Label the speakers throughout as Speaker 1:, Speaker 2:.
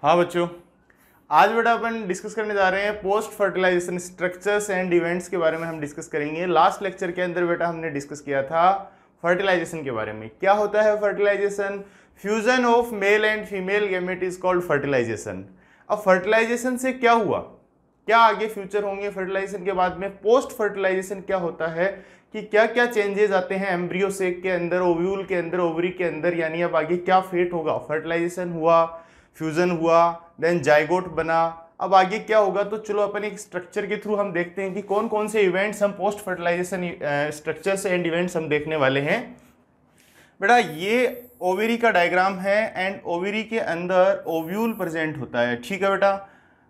Speaker 1: हाँ बच्चों, आज बेटा अपन डिस्कस करने जा रहे हैं post fertilisation structures and events के बारे में हम डिस्कस करेंगे। लास्ट लेक्चर के अंदर बेटा हमने डिस्कस किया था फर्टिलाइजेशन के बारे में। क्या होता है fertilisation? Fusion of male and female gamete is called fertilisation. अब फर्टिलाइजेशन से क्या हुआ, क्या आगे फ्यूचर होंगे फर्टिलाइजेशन के बाद में? पोस्ट फर्टिलाइजेशन क्या होता है कि क्या क्या चेंजेस आते हैं एम्ब्रियो सेक के अंदर, ओव्यूल के अंदर, ओवरी के अंदर, यानी अब आगे क्या फेट होगा। फर्टिलाइजेशन हुआ, फ्यूजन हुआ, देन जाइगोट बना, अब आगे क्या होगा। तो चलो अपन एक स्ट्रक्चर के थ्रू हम देखते हैं कि कौन कौन से इवेंट्स हम post fertilisation structures and events हम देखने वाले हैं। बेटा ये ओवरी का डायग्राम है एंड ओवरी के अंदर ओव्यूल प्रेजेंट होता है। ठीक है बेटा,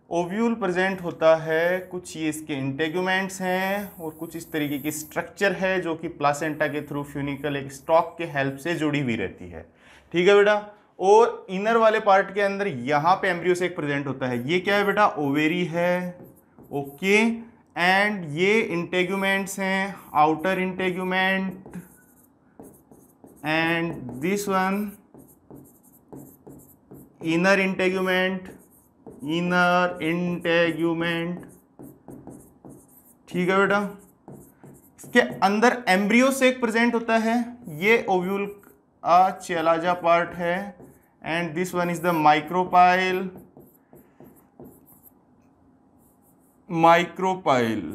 Speaker 1: ओव्यूल प्रेजेंट होता है, कुछ ये इसके इंटेगुमेंट्स हैं और कुछ इस तरीके की स्ट्रक्चर है जो कि प्लासेंटा के थ्रू फ्यूनिकल एक स्टॉक के हेल्प से जुड़ी हुई रहती है। ठीक है बेटा, और इनर वाले पार्ट के अंदर यहाँ पे एम्ब्रियो सेक प्रेजेंट होता है। ये क्या है बेटा? ओवेरी है। ओके, एंड ये इंटेगुमेंट्स हैं, outer integument and this one inner integument, inner integument. ठीक है बेटा, इसके अंदर एम्ब्रियो सेक प्रेजेंट होता है। ये ओव्यूल चेलाजा पार्ट है and this one is the micropyle, micropyle.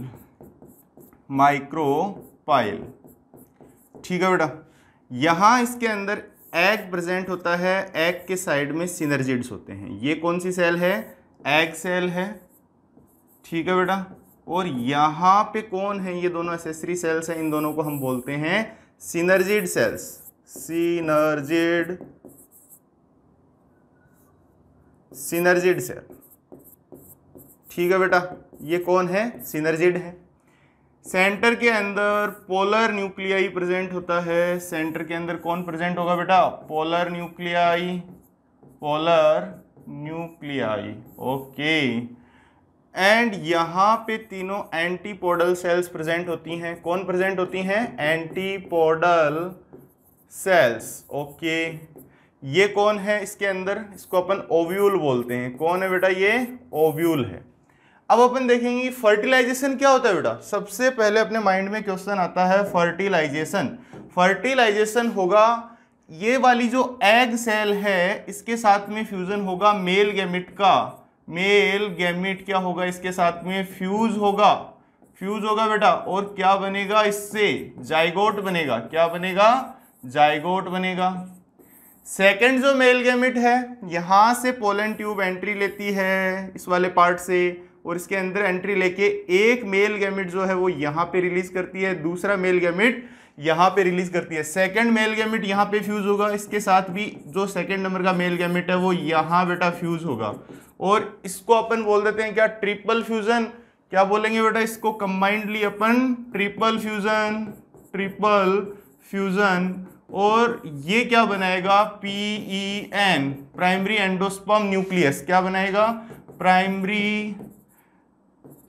Speaker 1: ठीक है बेटा, यहां इसके अंदर एग प्रेजेंट होता है, एग के साइड में सिनर्जिड्स होते हैं। ये कौन सी सेल है? एग सेल है। ठीक है बेटा, और यहां पे कौन है? ये दोनों एसेसरी सेल्स हैं, इन दोनों को हम बोलते हैं सिनर्जिड सेल्स। Synergid cell. ठीक है बेटा, ये कौन है? सिनर्जिड है। सेंटर के अंदर पोलर न्यूक्लियाई प्रेजेंट होता है। सेंटर के अंदर कौन प्रेजेंट होगा बेटा? Polar nuclei, polar nuclei. Okay, and यहां पे तीनों एंटीपोडल सेल्स प्रेजेंट होती हैं। कौन प्रेजेंट होती हैं? Antipodal cells. ओके, ये कौन है इसके अंदर? इसको अपन ओव्यूल बोलते हैं। कौन है बेटा? ये ओव्यूल है। अब अपन देखेंगे फर्टिलाइजेशन क्या होता है बेटा। सबसे पहले अपने माइंड में क्वेश्चन आता है फर्टिलाइजेशन। फर्टिलाइजेशन होगा, ये वाली जो एग सेल है इसके साथ में फ्यूजन होगा मेल गैमिट का। मेल गैमिट क्या होगा? इसके साथ में फ्यूज होगा, फ्यूज होगा बेटा, और क्या बनेगा इससे? जाइगोट बनेगा। क्या बनेगा? जाइगोट बनेगा। सेकंड जो मेल गैमिट है, यहां से पोलन ट्यूब एंट्री लेती है इस वाले पार्ट से, और इसके अंदर एंट्री लेके एक मेल गैमिट जो है वो यहाँ पे रिलीज करती है, दूसरा मेल गैमिट यहाँ पे रिलीज करती है। सेकंड मेल गैमिट यहाँ पे फ्यूज होगा, इसके साथ भी जो सेकंड नंबर का मेल गैमिट है वो यहाँ बेटा फ्यूज होगा, और इसको अपन बोल देते हैं क्या? Triple fusion. क्या बोलेंगे बेटा इसको? कंबाइंडली अपन ट्रिपल फ्यूजन, ट्रिपल फ्यूजन। और ये क्या बनाएगा? PEN, primary endosperm nucleus. क्या बनाएगा? Primary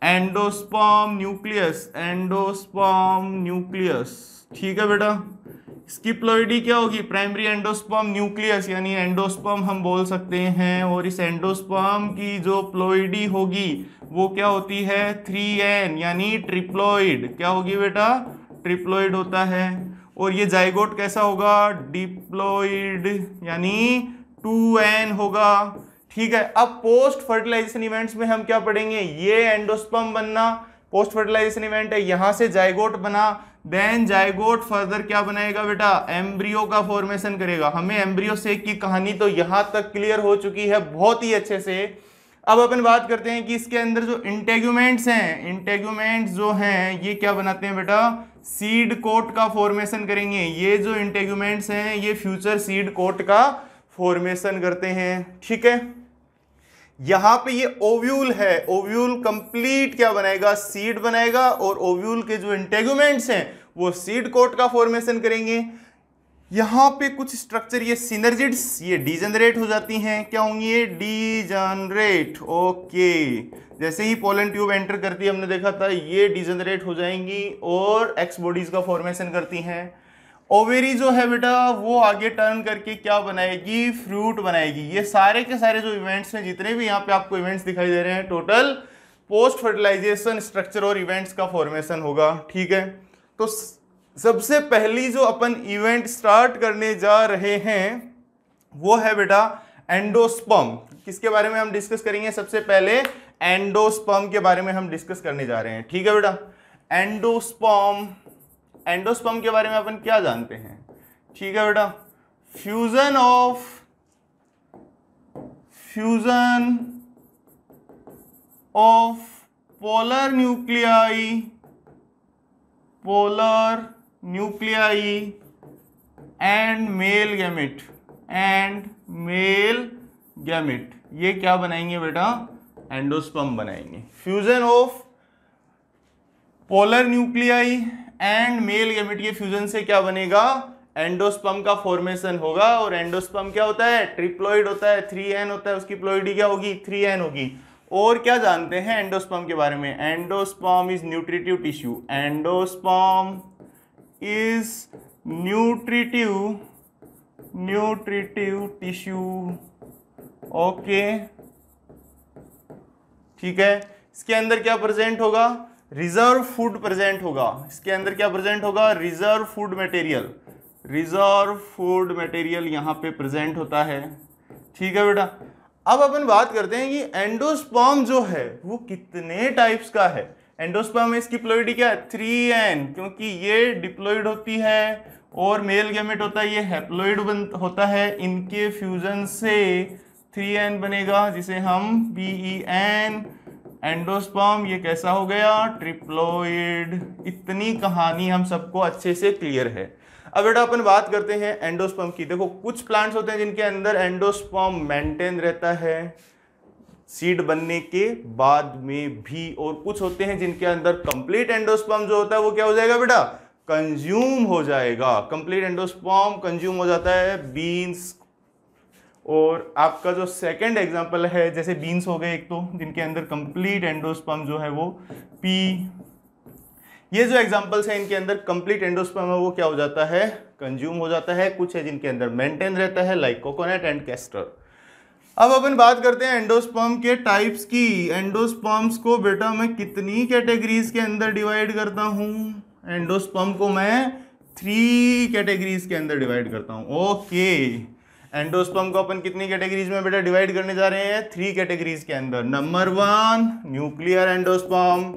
Speaker 1: endosperm nucleus, endosperm nucleus. ठीक है बेटा, इसकी प्लॉइडी क्या होगी? प्राइमरी एंडोस्पर्म न्यूक्लियस, यानी एंडोस्पर्म हम बोल सकते हैं। और इस एंडोस्पर्म की जो प्लॉइडी होगी वो क्या होती है? 3N, यानी ट्रिप्लॉइड। क्या होगी बेटा? ट्रिप्लॉइड होता है। और ये जाइगोट कैसा होगा? डिप्लॉइड, यानी 2N होगा। ठीक है, अब पोस्ट फर्टिलाइजेशन इवेंट्स में हम क्या पढ़ेंगे? ये एंडोस्पर्म बनना पोस्ट फर्टिलाइजेशन इवेंट है, यहां से जाइगोट बना, देन जाइगोट फर्दर क्या बनाएगा बेटा? एम्ब्रियो का फॉर्मेशन करेगा। हमें एम्ब्रियो सेक की कहानी तो यहां तक क्लियर हो चुकी है बहुत ही अच्छे से। अब अपन बात करते हैं कि इसके अंदर जो इंटेगुमेंट्स हैं, इंटेगुमेंट्स जो हैं ये क्या बनाते हैं बेटा? सीड कोट का फॉर्मेशन करेंगे। ये जो इंटेगुमेंट्स हैं ये फ्यूचर सीड कोट का फॉर्मेशन करते हैं। ठीक है, यहां पे ये ओव्यूल है, ओव्यूल कंप्लीट क्या बनाएगा? सीड बनाएगा, और ओव्यूल के जो इंटेगुमेंट्स हैं वो सीड कोट का फॉर्मेशन करेंगे। यहां पे कुछ स्ट्रक्चर ये सिनर्जिड्स ये डीजनरेट हो जाती हैं। क्या होंगी ये? डीजनरेट। ओके, जैसे ही पोलन ट्यूब एंटर करती है, हमने देखा था ये डीजनरेट हो जाएंगी और एक्स बॉडीज का फॉर्मेशन करती हैं। ओवेरी जो है बेटा वो आगे टर्न करके क्या बनाएगी, फ्रूट बनाएगी। ये सारे के सारे जो इवेंट्स हैं, जितने भी यहाँ पे आपको इवेंट्स दिखाई दे रहे हैं, टोटल पोस्ट फर्टिलाइजेशन स्ट्रक्चर और इवेंट्स का फॉर्मेशन होगा। ठीक है, तो सबसे पहली जो अपन इवेंट स्टार्ट करने जा रहे हैं वो है बेटा एंडोस्पर्म। किसके बारे में हम डिस्कस करेंगे? सबसे पहले एंडोस्पर्म के बारे में हम डिस्कस करने जा रहे हैं। ठीक है बेटा, एंडोस्पर्म, एंडोस्पर्म के बारे में अपन क्या जानते हैं? ठीक है बेटा, fusion of polar nuclei and male gamete, ये क्या बनाएंगे बेटा? एंडोस्पर्म बनाएंगे। Fusion of polar nuclei and male gamete, ये फ्यूजन से क्या बनेगा? एंडोस्पर्म का फॉर्मेशन होगा। और एंडोस्पर्म क्या होता है? ट्रिप्लॉइड होता है, 3n होता है, उसकी प्लॉइडी क्या होगी? 3n होगी। और क्या जानते हैं एंडोस्पर्म के बारे में? Endosperm is nutritive tissue, endosperm is nutritive tissue. Okay, ठीक है। इसके अंदर क्या प्रेजेंट होगा? रिजर्व फूड प्रेजेंट होगा। इसके अंदर क्या प्रेजेंट होगा? रिजर्व फूड मटेरियल यहाँ पे प्रेजेंट होता है। ठीक है बेटा, अब अपन बात करते हैं कि एंडोस्पर्म जो है वो कितने टाइप्स का है। एंडोस्पर्म में इसकी प्लॉइडी क्या है? 3n, क्योंकि ये डिप्लॉइड होती है और मेल गैमेट होता है, ये हैप्लॉइड होता है। इनके फ्यूजन से 3n बनेगा, जिसे हम PEN, एंडोस्पर्म ये कैसा हो गया? ट्रिप्लॉइड। इतनी कहानी हम सबको अच्छे से क्लियर है। अब बेटा अपन बात करते हैं एंडोस्पर्म की। देखो, कुछ प्लांट्स होते हैं जिनके अंदर एंडोस्पर्म मेंटेन रहता है सीड बनने के बाद में भी, और कुछ होते हैं जिनके अंदर कंप्लीट एंडोस्पर्म जो होता है वो क्या हो जाएगा बेटा? कंज्यूम हो जाएगा। कंप्लीट एंडोस्पर्म कंज्यूम हो जाता है बीन्स। और आपका जो सेकंड एग्जांपल है, जैसे बीन्स हो गए एक तो, जिनके अंदर कंप्लीट एंडोस्पर्म जो है वो ये जो एग्जांपल्स हैं इनके अंदर कंप्लीट एंडोस्पर्म है वो क्या हो जाता है? कंज्यूम हो जाता है। कुछ है जिनके अंदर मेंटेन रहता है, लाइक कोकोनट एंड कैस्टर। अब अपन बात करते हैं एंडोस्पर्म के टाइप्स की। एंडोस्पर्म्स को बेटा मैं कितनी कैटेगरीज के अंदर डिवाइड करता हूं? एंडोस्पर्म को मैं 3 कैटेगरीज के अंदर डिवाइड करता हूं। ओके, एंडोस्पर्म को अपन कितनी कैटेगरीज में बेटा डिवाइड करने जा रहे हैं? 3 कैटेगरीज के अंदर। Number 1 nuclear endosperm.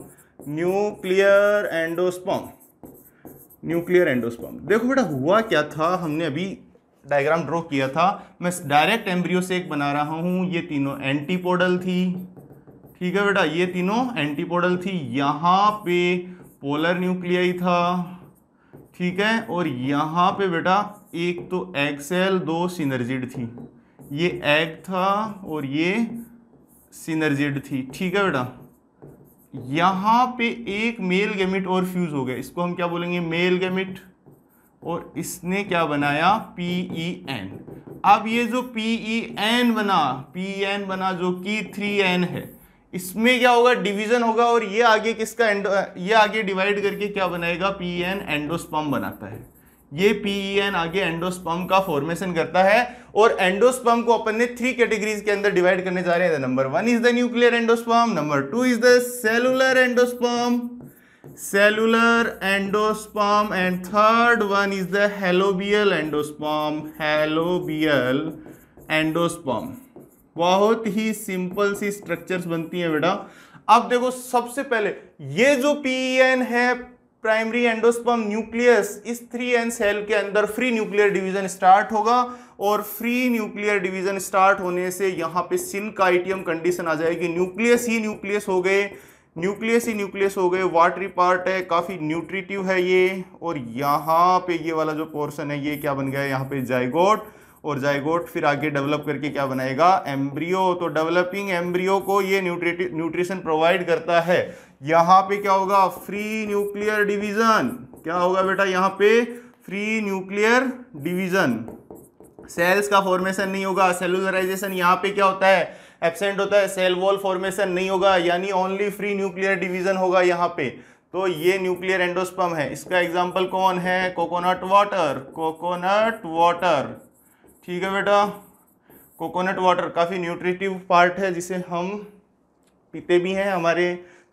Speaker 1: देखो बेटा हुआ क्या था, हमने अभी डायग्राम ड्रॉ किया था। मैं डायरेक्ट एम्ब्रियो से एक बना रहा हूं। ये तीनों एंटीपोडल थी। ठीक है बेटा, ये तीनों एंटीपोडल थी। यहाँ पे पोलर न्यूक्लियाई था। ठीक है, और यहाँ पे बेटा एक तो एग सेल, 2 सिनर्जिड थी। ये एग था और ये सिनर्जिड थी। ठीक है बेटा, यहाँ पे एक मेल गैमेट और फ्यूज हो गया, इसको हम क्या बोलेंगे? Male gamete. और इसने क्या बनाया? PEN। अब ये जो PEN बना जो कि 3n है, इसमें क्या होगा? डिवीजन होगा। और ये आगे किसका ये आगे डिवाइड करके क्या बनाएगा? PEN एंडोस्पर्म बनाता है। ये PEN आगे एंडोस्पर्म का फॉर्मेशन करता है। और एंडोस्पर्म को अपन ने 3 कैटेगरीज के अंदर डिवाइड करने जा रहे हैं। Number 1 is the nuclear endosperm, number 2 is the cellular endosperm and third one is the helobial endosperm. बहुत ही सिंपल सी स्ट्रक्चर्स बनती है बेटा। अब देखो, सबसे पहले ये जो PEN है, प्राइमरी एंडोस्पर्म न्यूक्लियस, इस 3n सेल के अंदर फ्री न्यूक्लियर डिवीजन स्टार्ट होगा। और फ्री न्यूक्लियर डिवीजन स्टार्ट होने से यहाँ पे सिनकाइटियम कंडीशन आ जाएगी। न्यूक्लियस ही न्यूक्लियस हो गए। वाटरी पार्ट है, काफी न्यूट्रिटिव है ये। और यहाँ पे ये वाला जो पोर्शन है ये क्या बन गया? यहाँ पे जाइगोट। और जाइगोट फिर आगे डेवलप करके क्या बनाएगा? एम्ब्रियो। तो डेवलपिंग एम्ब्रियो को ये न्यूट्रिशन प्रोवाइड करता है। यहाँ पे क्या होगा? Free nuclear division. क्या होगा बेटा? यहाँ पे फ्री न्यूक्लियर डिवीजन। सेल्स का फॉर्मेशन नहीं होगा। सेलुलराइजेशन यहाँ पे क्या होता है? एब्सेंट होता है। सेल वॉल फॉर्मेशन नहीं होगा, यानी ओनली फ्री न्यूक्लियर डिवीजन होगा यहाँ पे। तो ये न्यूक्लियर एंडोस्पर्म है। इसका एग्जाम्पल कौन है? Coconut water, coconut water. ठीक है बेटा, कोकोनट वाटर काफ़ी न्यूट्रिटिव पार्ट है जिसे हम पीते भी हैं, हमारे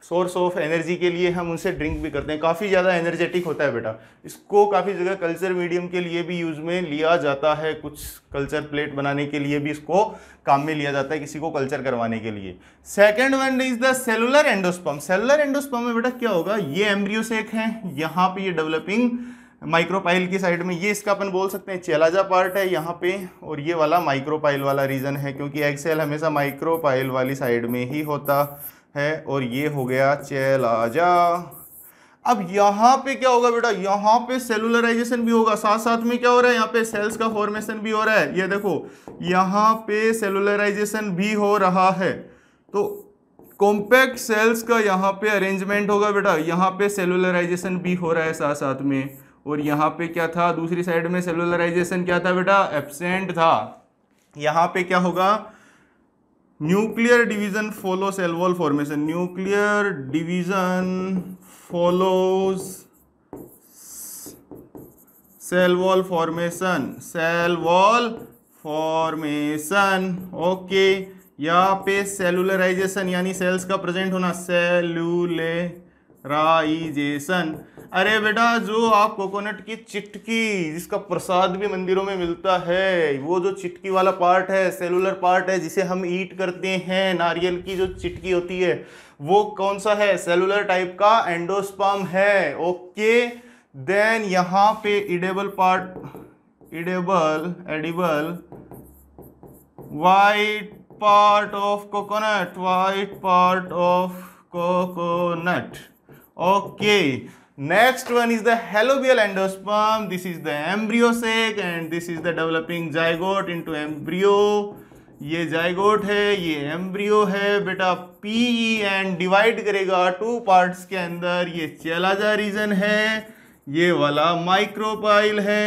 Speaker 1: सोर्स ऑफ एनर्जी के लिए हम उनसे ड्रिंक भी करते हैं, काफ़ी ज़्यादा एनर्जेटिक होता है बेटा। इसको काफ़ी जगह कल्चर मीडियम के लिए भी यूज़ में लिया जाता है, कुछ कल्चर प्लेट बनाने के लिए भी इसको काम में लिया जाता है, किसी को कल्चर करवाने के लिए। Second one is the cellular endosperm. Cellular endosperm में बेटा क्या होगा, ये एम्ब्रियो सेक है, यहाँ पे ये डेवलपिंग माइक्रोपाइल की साइड में, ये इसका अपन बोल सकते हैं चेलाजा पार्ट है यहाँ पे, और ये वाला माइक्रोपाइल वाला रीजन है, क्योंकि एग सेल हमेशा माइक्रोपाइल वाली साइड में ही होता है, और ये हो गया चेलाजा। अब यहाँ पे क्या होगा बेटा, यहाँ पे सेलुलराइजेशन भी होगा, साथ साथ में क्या हो रहा है, यहाँ पे सेल्स का फॉर्मेशन भी हो रहा है। ये देखो यहाँ पे सेलुलराइजेशन भी हो रहा है, तो कॉम्पैक्ट सेल्स का यहाँ पे अरेंजमेंट होगा बेटा, यहाँ पे सेलुलराइजेशन भी हो रहा है साथ साथ में। और यहाँ पे क्या था, दूसरी साइड में सेलुलराइजेशन क्या था बेटा, एब्सेंट था। यहाँ पे क्या होगा, nuclear division follow cell wall formation, nuclear division follows cell wall formation, cell wall formation. Okay, यहाँ पे सेलुलराइजेशन यानी सेल्स का प्रेजेंट होना, सेलुलराइजेशन। अरे बेटा जो आप कोकोनट की चिटकी, जिसका प्रसाद भी मंदिरों में मिलता है, वो जो चिटकी वाला पार्ट है, सेलुलर पार्ट है, जिसे हम ईट करते हैं, नारियल की जो चिटकी होती है, वो कौन सा है, सेलुलर टाइप का एंडोस्पर्म है। ओके, देन यहाँ पे edible part, edible white part of coconut, white part of coconut. Okay, next one is the halobial endosperm. This is the embryo sac and this is the developing zygote into embryo. ये zygote है, ये embryo है बेटा। P and divide करेगा two parts के अंदर, ये चेलाजा reason है, ये वाला माइक्रोपाइल है।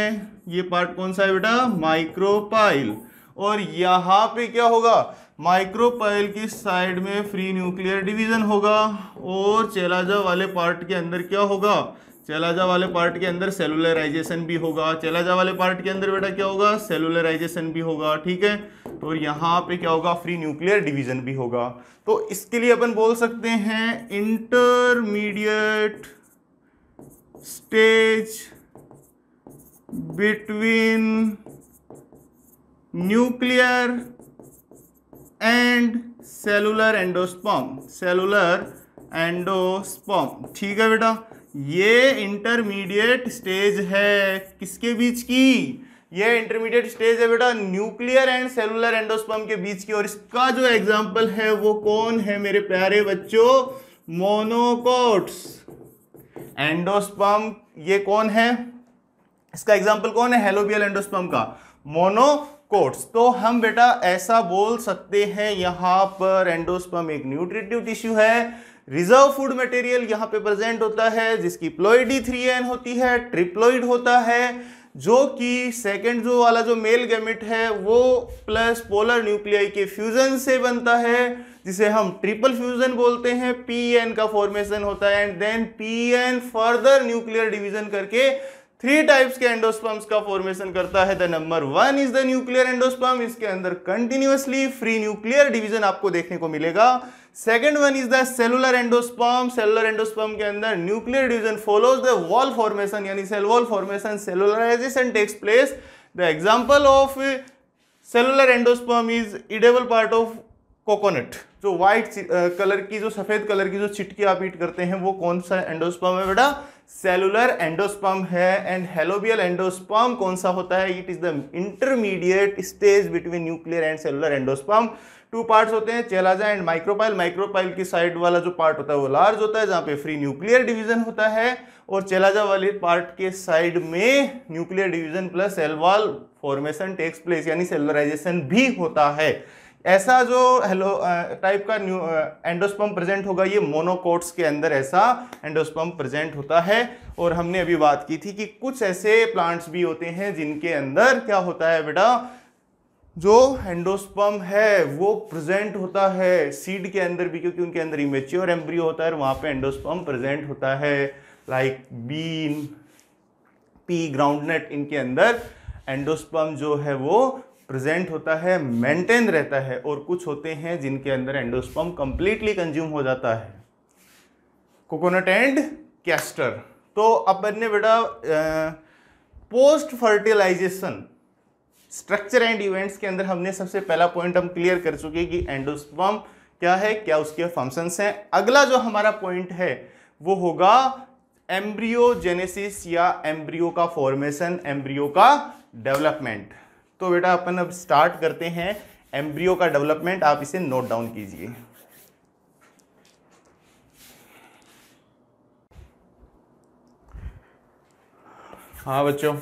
Speaker 1: ये पार्ट कौन सा है बेटा, माइक्रोपाइल। और यहाँ पे क्या होगा, माइक्रोपाइल की साइड में फ्री न्यूक्लियर डिवीजन होगा, और चेलाजा वाले पार्ट के अंदर क्या होगा, चेलाजा वाले पार्ट के अंदर सेलुलराइजेशन भी होगा। चेलाजा वाले पार्ट के अंदर बेटा क्या होगा, सेलुलराइजेशन भी होगा। ठीक है, और यहाँ पे क्या होगा, फ्री न्यूक्लियर डिवीजन भी होगा। तो इसके लिए अपन बोल सकते हैं intermediate stage between nuclear and cellular endosperm, cellular endosperm. ठीक है बेटा, ये इंटरमीडिएट स्टेज है किसके बीच की, ये इंटरमीडिएट स्टेज है बेटा न्यूक्लियर एंड सेलुलर एंडोस्पर्म के बीच की। और इसका जो एग्जांपल है वो कौन है मेरे प्यारे बच्चों, मोनोकोट्स। एंडोस्पर्म ये कौन है, इसका एग्जांपल कौन है, हेलोबियल एंडोस्पर्म का मोनोकोट्स। तो हम बेटा ऐसा बोल सकते हैं, यहां पर एंडोस्पर्म एक न्यूट्रिटिव टिश्यू है, रिजर्व फूड मटेरियल यहां पे प्रेजेंट होता है, जिसकी प्लॉइडी 3n होती है, ट्रिप्लॉइड होता है, जो कि सेकंड जो वाला जो मेल गैमेट है वो प्लस पोलर न्यूक्लियाई के फ्यूजन से बनता है, जिसे हम ट्रिपल फ्यूजन बोलते हैं। pn का फॉर्मेशन होता है, and then pn further nuclear division करके 3 टाइप्स के एंडोस्पर्म्स का फॉर्मेशन करता है। The number 1 is the nuclear endosperm, इसके अंदर कंटिन्यूअसली फ्री न्यूक्लियर डिवीजन आपको देखने को मिलेगा। Second one is the cellular endosperm, cellular endosperm के अंदर nuclear division follows the wall formation, यानी cell wall formation, cellularization takes place. The example of cellular endosperm is edible part of coconut, जो white colour की, जो सफेद colour की जो चिटकी आप ईट करते हैं, वो कौन सा एंडोस्पर्म है बेटा, सेलुलर एंडोस्पर्म है। एंड हेलोबियल एंडोस्पर्म कौन सा होता है, it is the intermediate stage between nuclear and cellular endosperm. 2 parts होते हैं, चेलाजा एंड माइक्रोपाइल। माइक्रोपाइल की साइड वाला जो पार्ट होता है वो लार्ज होता है, जहां पे फ्री न्यूक्लियर डिवीजन होता है, और चेलाजा वाले पार्ट के साइड में nuclear division plus cell wall formation takes place, यानी सेलुलराइजेशन भी होता है। ऐसा जो हेलो टाइप का एंडोस्पर्म प्रेजेंट होगा, ये मोनोकोट्स के अंदर ऐसा एंडोस्पर्म प्रेजेंट होता है। और हमने अभी बात की थी कि कुछ ऐसे प्लांट्स भी होते हैं जिनके अंदर क्या होता है बेटा, जो एंडोस्पर्म है वो प्रेजेंट होता है सीड के अंदर भी, क्योंकि उनके अंदर इमेच्योर एम्ब्रियो होता है और वहाँ पे एंडोस्पर्म प्रेजेंट होता है। लाइक बीन, पी, ग्राउंडनट, इनके अंदर एंडोस्पर्म जो है वो प्रेजेंट होता है, मेंटेन रहता है। और कुछ होते हैं जिनके अंदर एंडोस्पर्म कंप्लीटली कंज्यूम हो जाता है, कोकोनट एंड कैस्टर। तो अपन ने बेटा post fertilisation structure and events के अंदर हमने सबसे पहला पॉइंट हम क्लियर कर चुके हैं कि एंडोस्पर्म क्या है, क्या उसके फंक्शंस हैं। अगला जो हमारा पॉइंट है वो होगा एम्ब्रियोजेनेसिस या एम्ब्रियो का फॉर्मेशन, एम्ब्रियो का डेवलपमेंट। तो बेटा अपन अब स्टार्ट करते हैं एम्ब्रियो का डेवलपमेंट। आप इसे नोट डाउन कीजिए। हाँ बच्चों,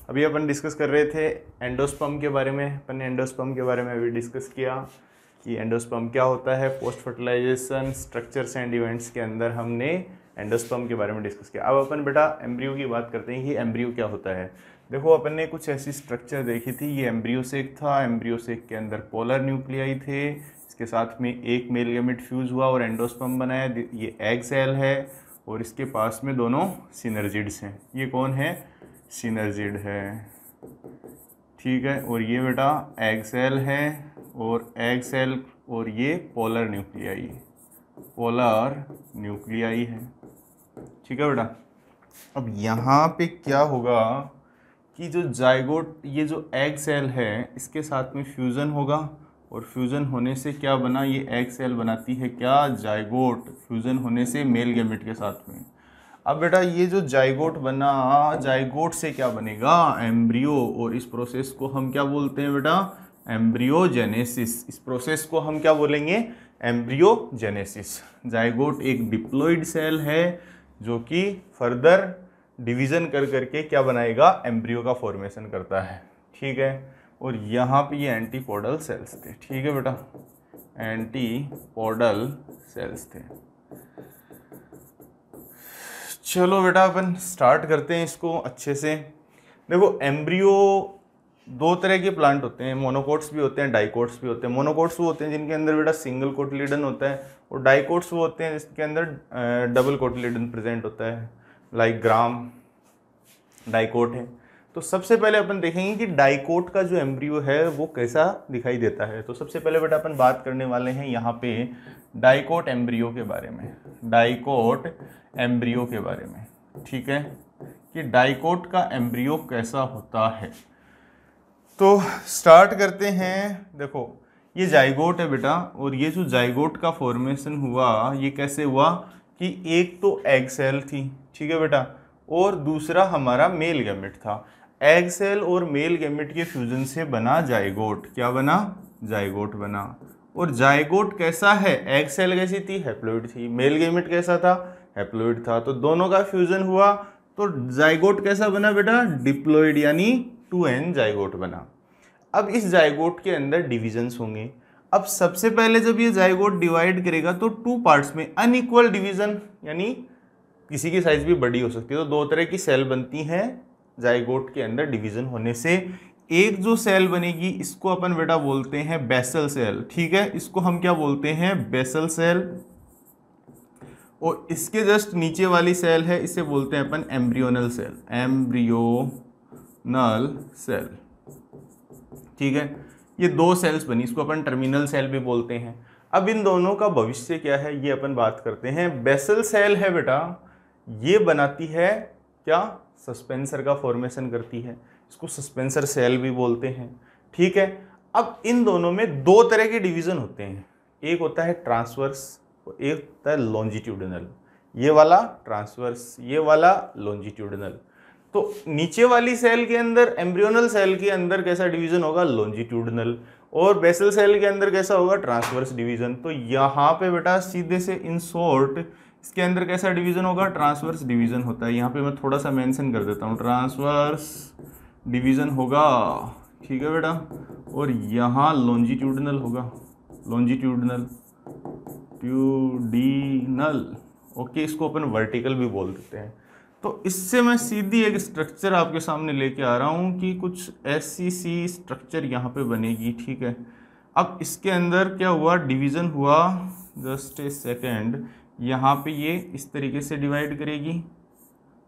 Speaker 1: अभी अपन डिस्कस कर रहे थे एंडोस्पर्म के बारे में। अपन ने एंडोस्पर्म के बारे में अभी डिस्कस किया कि एंडोस्पर्म क्या होता है। Post fertilisation structures and events के अंदर हमने एंडोस्पर्म के बारे में डिस्कस किया। अब अपन बेटा एम्ब्रियो की बात करते हैं कि एम्ब्रियो क्या होता है। देखो अपन ने कुछ ऐसी स्ट्रक्चर देखी थी। ये एम्ब्रियोसेक था, एम्ब्रियोसेक के अंदर पोलर न्यूक्लियाई थे, इसके साथ में एक मेल गैमेट फ्यूज हुआ और एंडोस्पर्म बनाया। ये एग सेल है और इसके पास में दोनों सिनर्जिड्स हैं। ये कौन है, सिनर्जिड है, ठीक है। और ये बेटा एग सेल है और एग सेल और ये पोलर न्यूक्लियाई, पोलर न्यूक्लियाई है, ठीक है बेटा। अब यहाँ पे क्या होगा कि जो जाइगोट, ये जो एग सेल है इसके साथ में फ्यूज़न होगा और फ्यूज़न होने से क्या बना, ये एग सेल बनाती है क्या, जाइगोट। फ्यूज़न होने से मेल गैमेट के साथ में। अब बेटा ये जो जाइगोट बना, जाइगोट से क्या बनेगा, एम्ब्रियो। और इस प्रोसेस को हम क्या बोलते हैं बेटा, एम्ब्रियोजेनेसिस। इस प्रोसेस को हम क्या बोलेंगे, एम्ब्रियोजेनेसिस। जाइगोट एक डिप्लॉइड सेल है जो कि फर्दर डिवीज़न कर करके क्या बनाएगा, एम्ब्रियो का फॉर्मेशन करता है, ठीक है। और यहाँ पे ये एंटीपोडल सेल्स थे, ठीक है बेटा, एंटीपोडल सेल्स थे। चलो बेटा अपन स्टार्ट करते हैं इसको अच्छे से। देखो एम्ब्रियो दो तरह के प्लांट होते हैं, मोनोकोट्स भी होते हैं, डाइकोट्स भी होते हैं। मोनोकोट्स वो होते हैं जिनके अंदर बेटा सिंगल कोटिलिडन होता है और डाइकोट्स वो होते हैं जिसके अंदर डबल कोटिलिडन प्रेजेंट होता है। लाइक ग्राम डाइकोट है। तो सबसे पहले अपन देखेंगे कि डाइकोट का जो एम्ब्रियो है वो कैसा दिखाई देता है। तो सबसे पहले बेटा अपन बात करने वाले हैं यहाँ पे डाइकोट एम्ब्रियो के बारे में, डाइकोट एम्ब्रियो के बारे में, ठीक है, कि डाइकोट का एम्ब्रियो कैसा होता है। तो स्टार्ट करते हैं। देखो ये जाइगोट है बेटा और ये जो जाइगोट का फॉर्मेशन हुआ ये कैसे हुआ कि एक तो एग सेल थी, ठीक है बेटा, और दूसरा हमारा मेल गैमेट था। एग सेल और मेल गैमेट के फ्यूजन से बना जाइगोट। क्या बना, जाइगोट बना। और जाइगोट कैसा है, एग सेल कैसी थी, हैप्लॉइड थी, मेल गैमेट कैसा था, हैप्लॉइड था। तो दोनों का फ्यूजन हुआ तो जाइगोट कैसा बना बेटा, डिप्लॉइड, यानी 2n जाइगोट बना। अब इस जाइगोट के अंदर डिविजन्स होंगे। अब सबसे पहले जब ये जाइगोट डिवाइड करेगा तो 2 पार्ट्स में अनइक्वल डिवीजन, यानी किसी की साइज भी बड़ी हो सकती है। तो 2 तरह की सेल बनती हैं जाइगोट के अंदर डिवीजन होने से। एक जो सेल बनेगी इसको अपन बेटा बोलते हैं बेसल सेल, ठीक है, इसको हम क्या बोलते हैं, बेसल सेल। और इसके जस्ट नीचे वाली सेल है इसे बोलते हैं अपन एम्ब्रियोनल सेल, एम्ब्रियोनल सेल, ठीक है। ये 2 सेल्स बनी, इसको अपन टर्मिनल सेल भी बोलते हैं। अब इन दोनों का भविष्य क्या है ये अपन बात करते हैं। बेसल सेल है बेटा, ये बनाती है क्या, सस्पेंसर का फॉर्मेशन करती है, इसको सस्पेंसर सेल भी बोलते हैं, ठीक है। अब इन दोनों में 2 तरह के डिवीजन होते हैं, एक होता है ट्रांसवर्स और एक होता है लॉन्जिट्यूडिनल। ये वाला ट्रांसवर्स, ये वाला लॉन्जिट्यूडिनल। तो नीचे वाली सेल के अंदर, एम्ब्रियोनल सेल के अंदर कैसा डिवीजन होगा, लॉन्जिट्यूडिनल, और बेसल सेल के अंदर कैसा होगा, ट्रांसवर्स डिवीजन। तो यहाँ पे बेटा सीधे से इन शॉर्ट इसके अंदर कैसा डिवीजन होगा, ट्रांसवर्स डिवीजन होता है। यहाँ पे मैं थोड़ा सा मेंशन कर देता हूँ, ट्रांसवर्स डिवीजन होगा, ठीक है बेटा। और यहाँ लॉन्जिट्यूडिनल होगा, लॉन्जिट्यूडिनल, ट्यूडिनल, ओके, इसको अपन वर्टिकल भी बोल देते हैं। तो इससे मैं सीधी एक स्ट्रक्चर आपके सामने लेके आ रहा हूँ कि कुछ ऐसी सी स्ट्रक्चर यहाँ पे बनेगी, ठीक है। अब इसके अंदर क्या हुआ, डिवीज़न हुआ, जस्ट ए सेकेंड, यहाँ पे ये इस तरीके से डिवाइड करेगी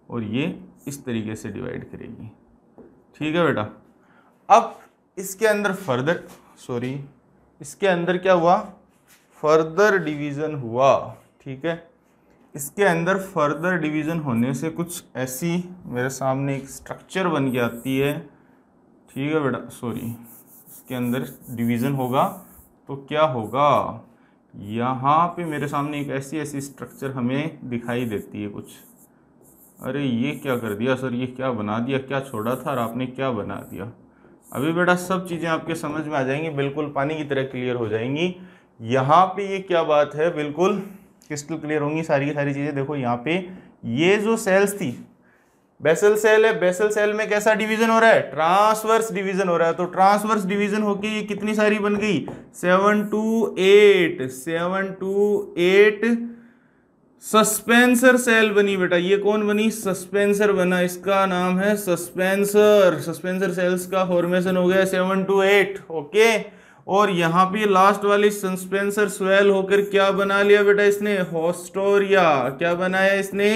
Speaker 1: और ये इस तरीके से डिवाइड करेगी, ठीक है बेटा। अब इसके अंदर इसके अंदर क्या हुआ, फर्दर डिवीज़न हुआ, ठीक है। इसके अंदर फर्दर डिवीज़न होने से कुछ ऐसी मेरे सामने एक स्ट्रक्चर बन के आती है, ठीक है बेटा। इसके अंदर डिवीज़न होगा तो क्या होगा, यहाँ पे मेरे सामने एक ऐसी स्ट्रक्चर हमें दिखाई देती है कुछ। अरे ये क्या कर दिया सर, ये क्या बना दिया, क्या छोड़ा था और आपने क्या बना दिया। अभी बेटा सब चीज़ें आपके समझ में आ जाएंगी, बिल्कुल पानी की तरह क्लियर हो जाएंगी। यहाँ पे ये क्या बात है, बिल्कुल क्रिस्टल क्लियर होंगी सारी की सारी चीज़ें। देखो यहाँ पे ये जो सेल्स थी, बेसल सेल है, बेसल सेल में कैसा डिवीजन हो रहा है, ट्रांसवर्स डिवीजन हो रहा है। तो ट्रांसवर्स डिवीजन होके ये कितनी सारी बन गई, 7 to 8 सस्पेंसर सेल बनी बेटा। ये कौन बनी, सस्पेंसर बना, इसका नाम है सस्पेंसर। सस्पेंसर सेल्स का फॉर्मेशन हो गया 7 to 8, ओके। और यहाँ पे लास्ट वाली सस्पेंसर स्वेल होकर क्या बना लिया बेटा इसने, होस्टोरिया। क्या बनाया इसने,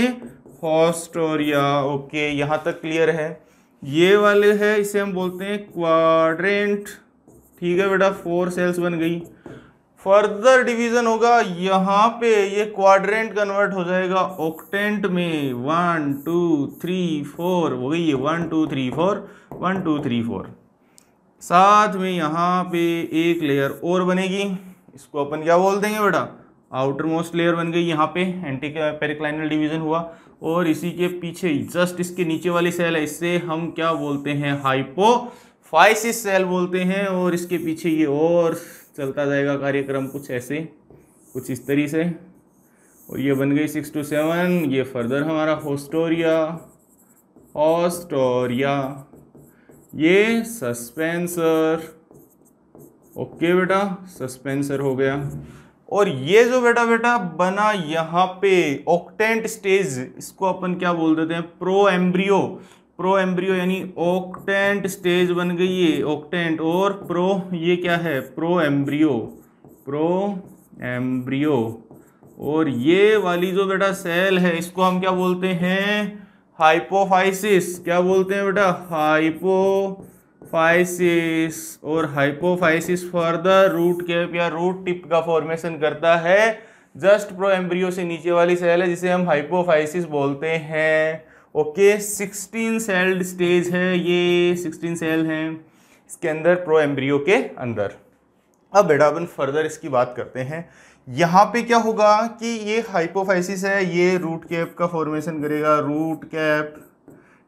Speaker 1: होस्टोरिया, ओके। यहाँ तक क्लियर है। ये वाले है, इसे हम बोलते हैं क्वाड्रेंट, ठीक है बेटा। 4 सेल्स बन गई। फर्दर डिवीजन होगा, यहाँ पे ये क्वाड्रेंट कन्वर्ट हो जाएगा ऑक्टेंट में। 1 2 3 4 हो गई, 1 2 3 4 1 2 3 4। साथ में यहाँ पे एक लेयर और बनेगी, इसको अपन क्या बोल देंगे बेटा, आउटर मोस्ट लेयर बन गई। यहाँ पे एंटी पेरिक्लाइनल डिवीजन हुआ। और इसी के पीछे जस्ट इसके नीचे वाली सेल है, इससे हम क्या बोलते हैं, हाइपोफाइसिस सेल बोलते हैं। और इसके पीछे ये और चलता जाएगा कार्यक्रम कुछ ऐसे, कुछ इस तरीके से। और ये बन गई 6 to 7। ये फर्दर हमारा होस्टोरिया, ये सस्पेंसर, ओके बेटा, सस्पेंसर हो गया। और ये जो बेटा बना यहाँ पे ऑक्टेंट स्टेज, इसको अपन क्या बोल देते हैं, प्रो एम्ब्रियो यानी ऑक्टेंट स्टेज बन गई ये, ऑक्टेंट। और प्रो, ये क्या है, प्रो एम्ब्रियो। और ये वाली जो बेटा सेल है, इसको हम क्या बोलते हैं, हाइपोफाइसिस। क्या बोलते हैं बेटा, हाइपोफाइसिस। और हाइपोफाइसिस फर्दर रूट कैप या रूट टिप का फॉर्मेशन करता है। जस्ट प्रो एम्ब्रियो से नीचे वाली सेल है जिसे हम हाइपोफाइसिस बोलते हैं, ओके। 16 सेल्ड स्टेज है ये, 16 सेल हैं इसके अंदर, प्रो एम्ब्रियो के अंदर। अब बेटा अपन फर्दर इसकी बात करते हैं। यहाँ पे क्या होगा कि ये हाइपोफाइसिस है, ये रूट कैप का फॉर्मेशन करेगा, रूट कैप,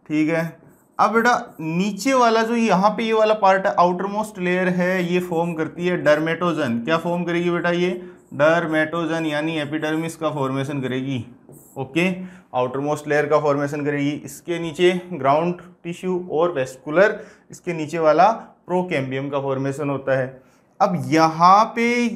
Speaker 1: ठीक है। अब बेटा नीचे वाला जो यहाँ पे ये वाला पार्ट है, आउटर मोस्ट लेयर है, ये फॉर्म करती है डर्मेटोजन। क्या फॉर्म करेगी बेटा, ये डर्मेटोजन यानी एपिडर्मिस का फॉर्मेशन करेगी, ओके। आउटर मोस्ट लेयर का फॉर्मेशन करेगी। इसके नीचे ग्राउंड टिश्यू और वेस्कुलर, इसके नीचे वाला प्रोकैम्बियम का फॉर्मेशन होता है। अब यहाँ पे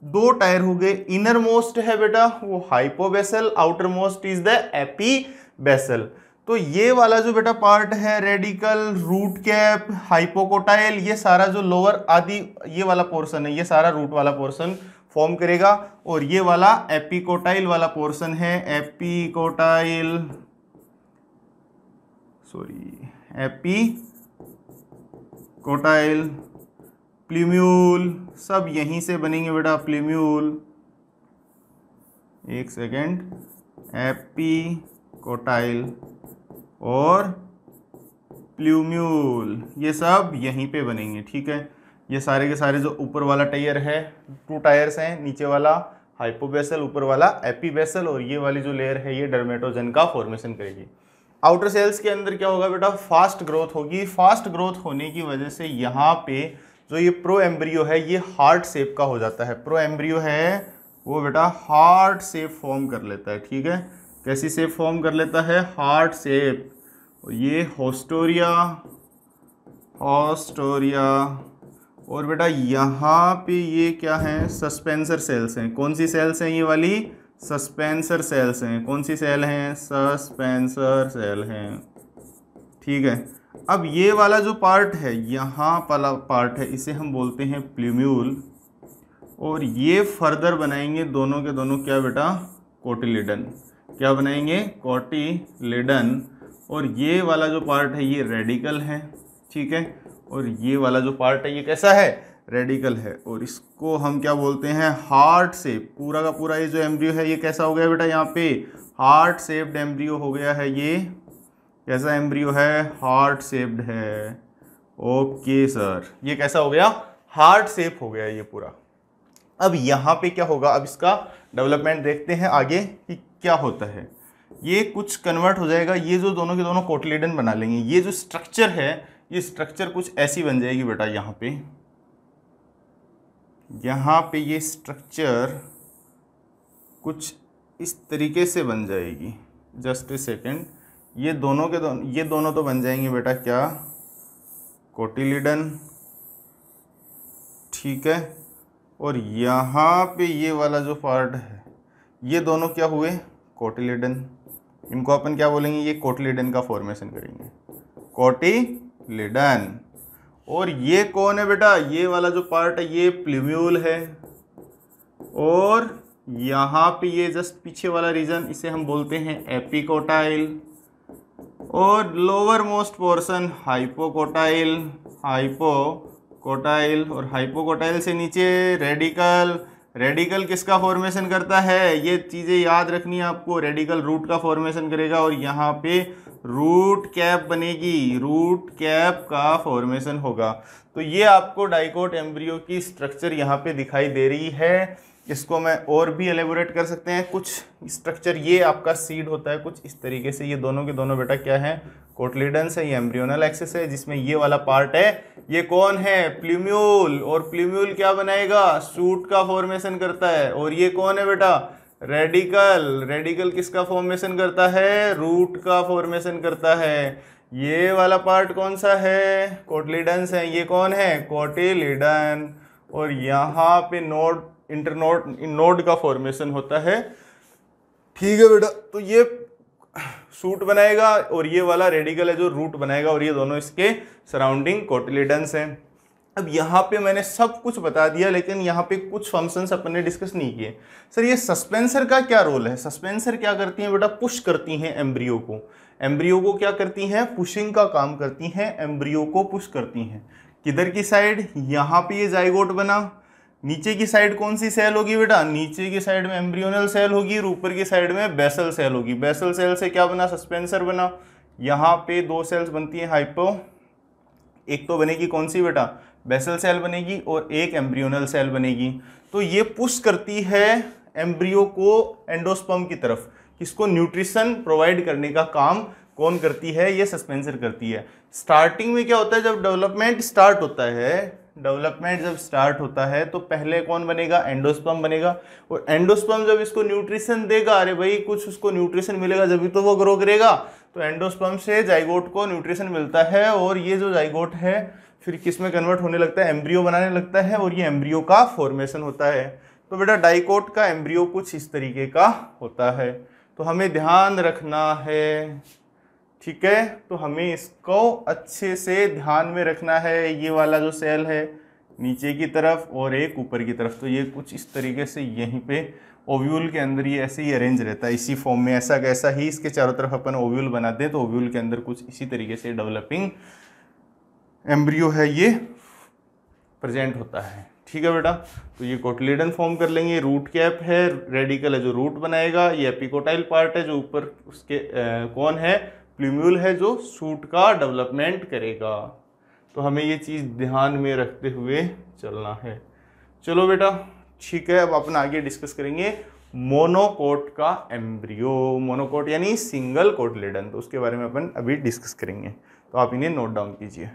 Speaker 1: 2 टायर हो गए। इनर मोस्ट है बेटा वो hypobasal, outer most is the epibasal. तो ये वाला जो बेटा पार्ट है, रेडिकल, रूट कैप, हाइपोकोटाइल, ये सारा जो लोअर आदि ये वाला पोर्शन है, ये सारा रूट वाला पोर्शन फॉर्म करेगा। और ये वाला एपिकोटाइल वाला पोर्शन है, एपिकोटाइल, प्लीम्यूल, सब यहीं से बनेंगे बेटा, प्लीम्यूल, एक सेकेंड, एपिकोटाइल और प्ल्यूम्यूल, ये सब यहीं पे बनेंगे, ठीक है। ये सारे के सारे जो ऊपर वाला टायर है, 2 टायर्स हैं, नीचे वाला हाइपोबेसल, ऊपर वाला एपीबेसल, और ये वाली जो लेयर है ये डर्मेटोजन का फॉर्मेशन करेगी। आउटर सेल्स के अंदर क्या होगा बेटा, फास्ट ग्रोथ होगी। फास्ट ग्रोथ होने की वजह से यहाँ पे जो ये प्रो एम्ब्रियो है ये हार्ट शेप का हो जाता है। प्रो एम्ब्रियो है वो बेटा हार्ट शेप फॉर्म कर लेता है, ठीक है। कैसी शेप फॉर्म कर लेता है, हार्ट शेप। और ये होस्टोरिया, और बेटा यहाँ पे ये क्या है, सस्पेंसर सेल्स हैं। कौन सी सेल्स हैं ये वाली, सस्पेंसर सेल्स हैं। कौन सी सेल हैं? सस्पेंसर सेल हैं। ठीक है, अब ये वाला जो पार्ट है, यहाँ वाला पार्ट है, इसे हम बोलते हैं प्ल्यूम्यूल, और ये फर्दर बनाएंगे दोनों के दोनों क्या बेटा? कोटिलिडन। क्या बनाएंगे? कोटिलिडन। और ये वाला जो पार्ट है ये रेडिकल है। ठीक है, और ये वाला जो पार्ट है ये कैसा है? रेडिकल है। और इसको हम क्या बोलते हैं? Heart shape. पूरा का पूरा ये जो एम्ब्रियो है ये कैसा हो गया बेटा? यहाँ पे हार्ट शेप्ड एम्ब्रियो हो गया है। ये कैसा एम्ब्रियो है? हार्ट शेप्ड है। ओके सर, ये कैसा हो गया? हार्ट शेप हो गया ये पूरा। अब यहाँ पे क्या होगा? अब इसका डेवलपमेंट देखते हैं आगे कि क्या होता है। ये कुछ कन्वर्ट हो जाएगा, ये जो दोनों के दोनों कोटिलिडन बना लेंगे। ये जो स्ट्रक्चर है ये स्ट्रक्चर कुछ ऐसी बन जाएगी बेटा। यहाँ पे ये स्ट्रक्चर कुछ इस तरीके से बन जाएगी। जस्ट ए सेकेंड, ये दोनों तो बन जाएंगे बेटा क्या? कोटिलिडन। ठीक है, और यहाँ पे ये वाला जो पार्ट है ये दोनों क्या हुए? कोटिलिडन। इनको अपन क्या बोलेंगे? ये कोटिलिडन का फॉर्मेशन करेंगे, कोटिलिडन। और ये कौन है बेटा? ये वाला जो पार्ट है ये प्ल्यूम्यूल है। और यहाँ पे ये जस्ट पीछे वाला रीजन, इसे हम बोलते हैं एपिकोटाइल। और lower most portion hypocotyl. Hypocotyl, और हाइपोकोटाइल से नीचे रेडिकल। रेडिकल किसका फॉर्मेशन करता है? ये चीज़ें याद रखनी है आपको। रेडिकल रूट का फॉर्मेशन करेगा, और यहाँ पे रूट कैप बनेगी। रूट कैप का फॉर्मेशन होगा। तो ये आपको डाइकोट एम्ब्रियो की स्ट्रक्चर यहाँ पे दिखाई दे रही है। इसको मैं और भी एलेबोरेट कर सकते हैं कुछ स्ट्रक्चर। ये आपका सीड होता है कुछ इस तरीके से। ये दोनों के दोनों बेटा क्या है? कोटिलिडन्स है। ये एम्ब्रियोनल एक्सिस है जिसमें ये वाला पार्ट है ये कौन है? प्ल्यूम्यूल। और प्ल्यूम्यूल क्या बनाएगा? सूट का फॉर्मेशन करता है। और ये कौन है बेटा? रेडिकल। रेडिकल किसका फॉर्मेशन करता है? रूट का फॉर्मेशन करता है। ये वाला पार्ट कौन सा है? कोटिलिडन्स है। ये कौन है? कोटिलिडन। और यहाँ पे नोड का फॉर्मेशन होता है। ठीक है बेटा, तो ये सूट बनाएगा और ये वाला रेडिकल है जो रूट बनाएगा, और ये दोनों इसके सराउंडिंग कोटिलिडन्स हैं। अब यहाँ पे मैंने सब कुछ बता दिया, लेकिन यहाँ पे कुछ फंक्शंस अपन ने डिस्कस नहीं किए। सर ये सस्पेंसर का क्या रोल है? सस्पेंसर क्या करती हैं बेटा? पुश करती हैं एम्ब्रियो को। एम्ब्रियो को क्या करती हैं? पुशिंग का काम करती हैं। एम्ब्रियो को पुश करती हैं। किधर की साइड? यहाँ पे ये जाइगोट बना। नीचे की साइड कौन सी सेल होगी बेटा? नीचे की साइड में एम्ब्रियोनल सेल होगी, और ऊपर की साइड में बेसल सेल होगी। बेसल सेल से क्या बना? सस्पेंसर बना। यहाँ पे दो सेल्स बनती हैं हाइपो। एक तो बनेगी कौन सी बेटा? बेसल सेल बनेगी, और एक एम्ब्रियोनल सेल बनेगी। तो ये पुश करती है एम्ब्रियो को एंडोस्पर्म की तरफ। किसको? न्यूट्रिशन प्रोवाइड करने का काम कौन करती है? ये सस्पेंसर करती है। स्टार्टिंग में क्या होता है? जब डेवलपमेंट स्टार्ट होता है तो पहले कौन बनेगा? एंडोस्पर्म बनेगा। और एंडोस्पर्म जब इसको न्यूट्रिशन देगा, अरे भाई कुछ उसको न्यूट्रिशन मिलेगा जब तो वो ग्रो करेगा, तो एंडोस्पर्म से जाइगोट को न्यूट्रिशन मिलता है। और ये जो जाइगोट है फिर किस में कन्वर्ट होने लगता है? एम्ब्रियो बनाने लगता है, और ये एम्ब्रियो का फॉर्मेशन होता है। तो बेटा डाइकोट का एम्ब्रियो कुछ इस तरीके का होता है। तो हमें ध्यान रखना है, ठीक है? तो हमें इसको अच्छे से ध्यान में रखना है। ये वाला जो सेल है नीचे की तरफ और एक ऊपर की तरफ, तो ये कुछ इस तरीके से यहीं पे ओव्यूल के अंदर ये ऐसे ही अरेंज रहता है इसी फॉर्म में। ऐसा कैसा ही इसके चारों तरफ अपन ओव्यूल बनाते हैं, तो ओव्यूल के अंदर कुछ इसी तरीके से डेवलपिंग एम्ब्रियो है ये प्रेजेंट होता है। ठीक है बेटा, तो ये कोटिलिडन फॉर्म कर लेंगे। रूट कैप है, रेडिकल है जो रूट बनाएगा, ये एपिकोटाइल पार्ट है जो ऊपर उसके कौन है? प्ल्यूम्यूल है जो सूट का डेवलपमेंट करेगा। तो हमें ये चीज़ ध्यान में रखते हुए चलना है। चलो बेटा ठीक है, अब अपन आगे डिस्कस करेंगे मोनोकोट का एम्ब्रियो। मोनोकोट यानी सिंगल कोटिलिडन, तो उसके बारे में अपन अभी डिस्कस करेंगे। तो आप इन्हें नोट डाउन कीजिए।